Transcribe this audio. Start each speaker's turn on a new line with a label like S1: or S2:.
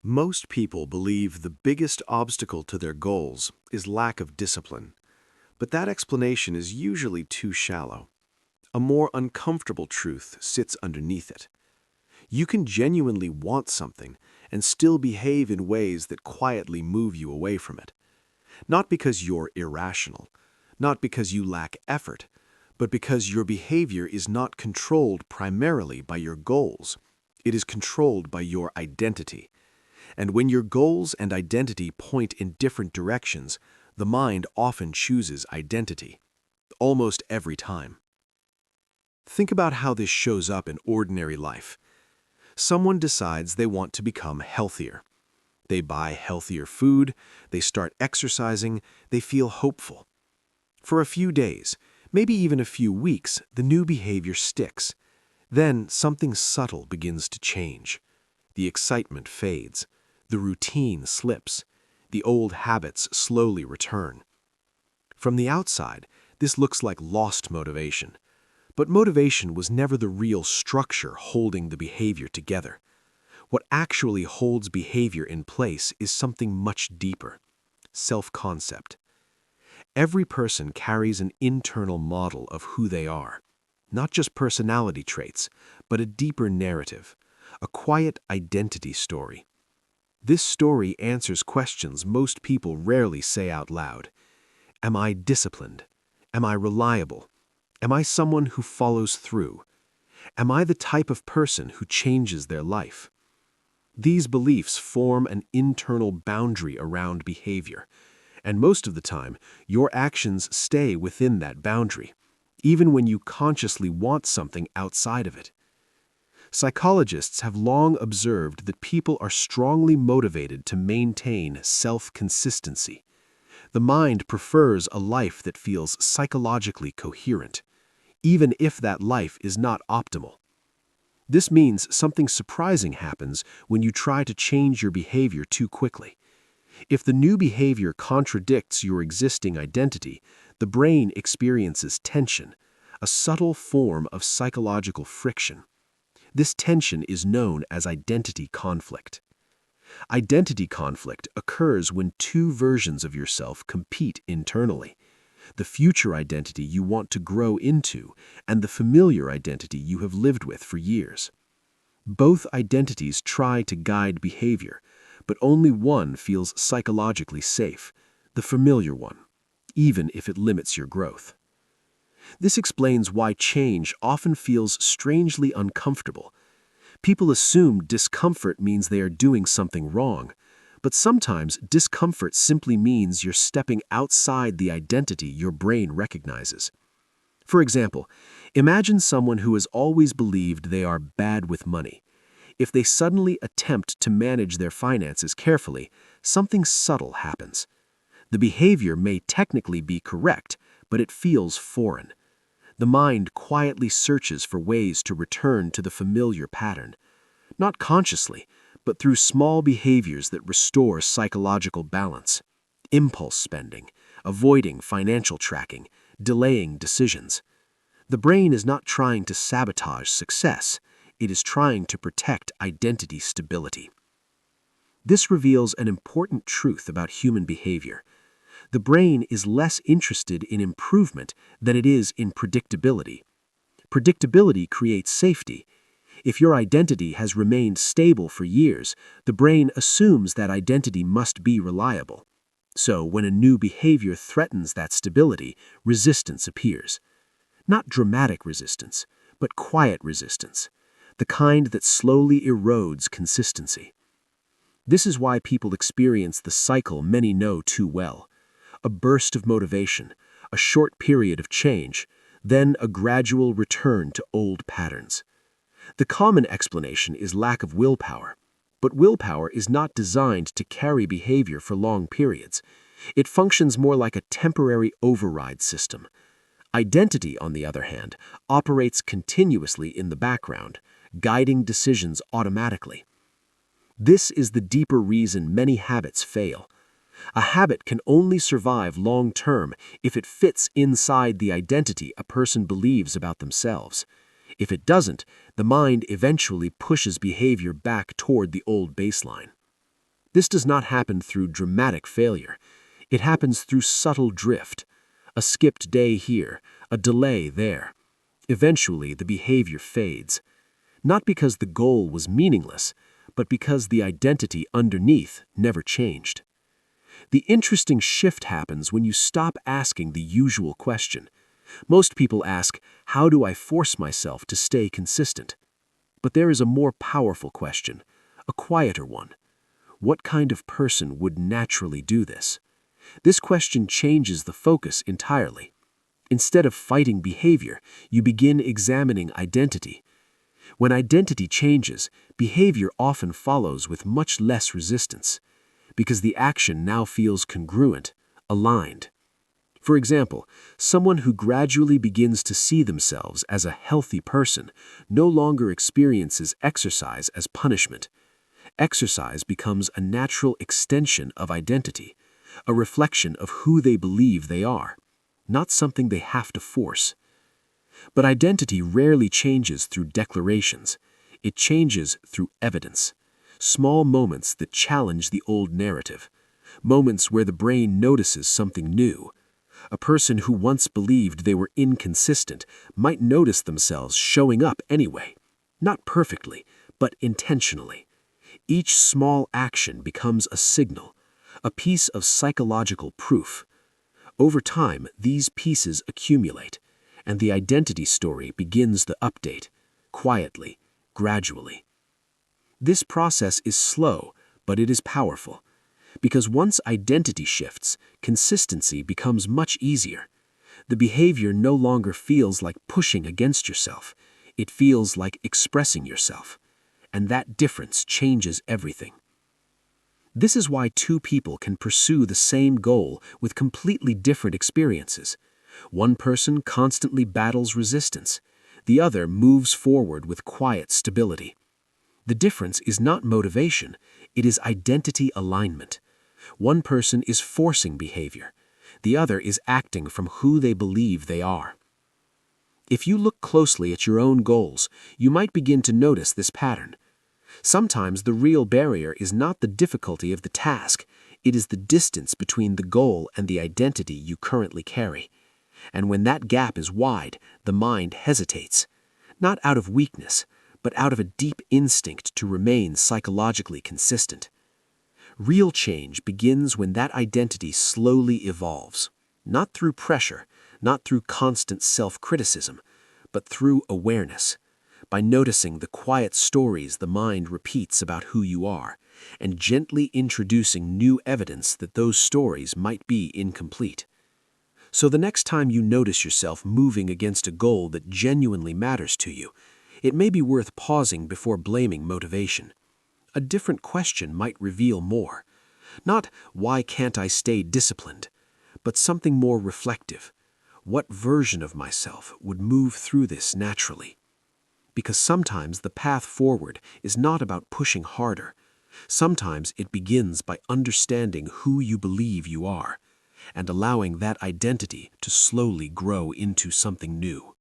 S1: Most people believe the biggest obstacle to their goals is lack of discipline, but that explanation is usually too shallow. A more uncomfortable truth sits underneath it. You can genuinely want something and still behave in ways that quietly move you away from it. Not because you're irrational, not because you lack effort, but because your behavior is not controlled primarily by your goals. It is controlled by your identity. And when your goals and identity point in different directions, the mind often chooses identity, almost every time. Think about how this shows up in ordinary life. Someone decides they want to become healthier. They buy healthier food, they start exercising, they feel hopeful. For a few days, maybe even a few weeks, the new behavior sticks. Then something subtle begins to change. The excitement fades. The routine slips. The old habits slowly return. From the outside, this looks like lost motivation. But motivation was never the real structure holding the behavior together. What actually holds behavior in place is something much deeper: self-concept. Every person carries an internal model of who they are. Not just personality traits, but a deeper narrative, a quiet identity story. This story answers questions most people rarely say out loud. Am I disciplined? Am I reliable? Am I someone who follows through? Am I the type of person who changes their life? These beliefs form an internal boundary around behavior, and most of the time, your actions stay within that boundary, even when you consciously want something outside of it. Psychologists have long observed that people are strongly motivated to maintain self-consistency. The mind prefers a life that feels psychologically coherent, even if that life is not optimal. This means something surprising happens when you try to change your behavior too quickly. If the new behavior contradicts your existing identity, the brain experiences tension, a subtle form of psychological friction. This tension is known as identity conflict. Identity conflict occurs when two versions of yourself compete internally: the future identity you want to grow into and the familiar identity you have lived with for years. Both identities try to guide behavior, but only one feels psychologically safe, the familiar one, even if it limits your growth. This explains why change often feels strangely uncomfortable. People assume discomfort means they are doing something wrong, but sometimes discomfort simply means you're stepping outside the identity your brain recognizes. For example, imagine someone who has always believed they are bad with money. If they suddenly attempt to manage their finances carefully, something subtle happens. The behavior may technically be correct, but it feels foreign. The mind quietly searches for ways to return to the familiar pattern, not consciously, but through small behaviors that restore psychological balance. Impulse spending, avoiding financial tracking, delaying decisions. The brain is not trying to sabotage success, it is trying to protect identity stability. This reveals an important truth about human behavior. The brain is less interested in improvement than it is in predictability. Predictability creates safety. If your identity has remained stable for years, the brain assumes that identity must be reliable. So, when a new behavior threatens that stability, resistance appears. Not dramatic resistance, but quiet resistance, the kind that slowly erodes consistency. This is why people experience the cycle many know too well: a burst of motivation, a short period of change, then a gradual return to old patterns. The common explanation is lack of willpower, but willpower is not designed to carry behavior for long periods. It functions more like a temporary override system. Identity, on the other hand, operates continuously in the background, guiding decisions automatically. This is the deeper reason many habits fail. A habit can only survive long-term if it fits inside the identity a person believes about themselves. If it doesn't, the mind eventually pushes behavior back toward the old baseline.
S2: This does not happen through dramatic failure. It happens through subtle drift. A skipped day here, a delay there. Eventually, the behavior fades. Not because the goal was meaningless, but because the identity underneath never changed. The interesting shift happens when you stop asking the usual question. Most people ask, how do I force myself to stay consistent? But there is a more powerful question, a quieter one. What kind of person would naturally do this? This question changes the focus entirely. Instead of fighting behavior, you begin examining identity. When identity changes, behavior often follows with much less resistance, because the action now feels congruent, aligned. For example, someone who gradually begins to see themselves as a healthy person no longer experiences exercise as punishment. Exercise becomes a natural extension of identity, a reflection of who they believe they are, not something they have to force. But identity rarely changes through declarations. It changes through evidence. Small moments that challenge the old narrative. Moments where the brain notices something new. A person who once believed they were inconsistent might notice themselves showing up anyway. Not perfectly, but intentionally. Each small action becomes a signal, a piece of psychological proof. Over time, these pieces accumulate, and the identity story begins the update, quietly, gradually. This process is slow, but it is powerful, because once identity shifts, consistency becomes much easier. The behavior no longer feels like pushing against yourself. It feels like expressing yourself, and that difference changes everything. This is why two people can pursue the same goal with completely different experiences. One person constantly battles resistance. The other moves forward with quiet stability. The difference is not motivation, it is identity alignment. One person is forcing behavior. The other is acting from who they believe they are. If you look closely at your own goals, you might begin to notice this pattern. Sometimes the real barrier is not the difficulty of the task, it is the distance between the goal and the identity you currently carry. And when that gap is wide, the mind hesitates, not out of weakness, but out of a deep instinct to remain psychologically consistent. Real change begins when that identity slowly evolves, not through pressure, not through constant self-criticism, but through awareness. By noticing the quiet stories the mind repeats about who you are, and gently introducing new evidence that those stories might be incomplete. So the next time you notice yourself moving against a goal that genuinely matters to you, it may be worth pausing before blaming motivation. A different question might reveal more. Not, why can't I stay disciplined? But something more reflective. What version of myself would move through this naturally? Because sometimes the path forward is not about pushing harder. Sometimes it begins by understanding who you believe you are, and allowing that identity to slowly grow into something new.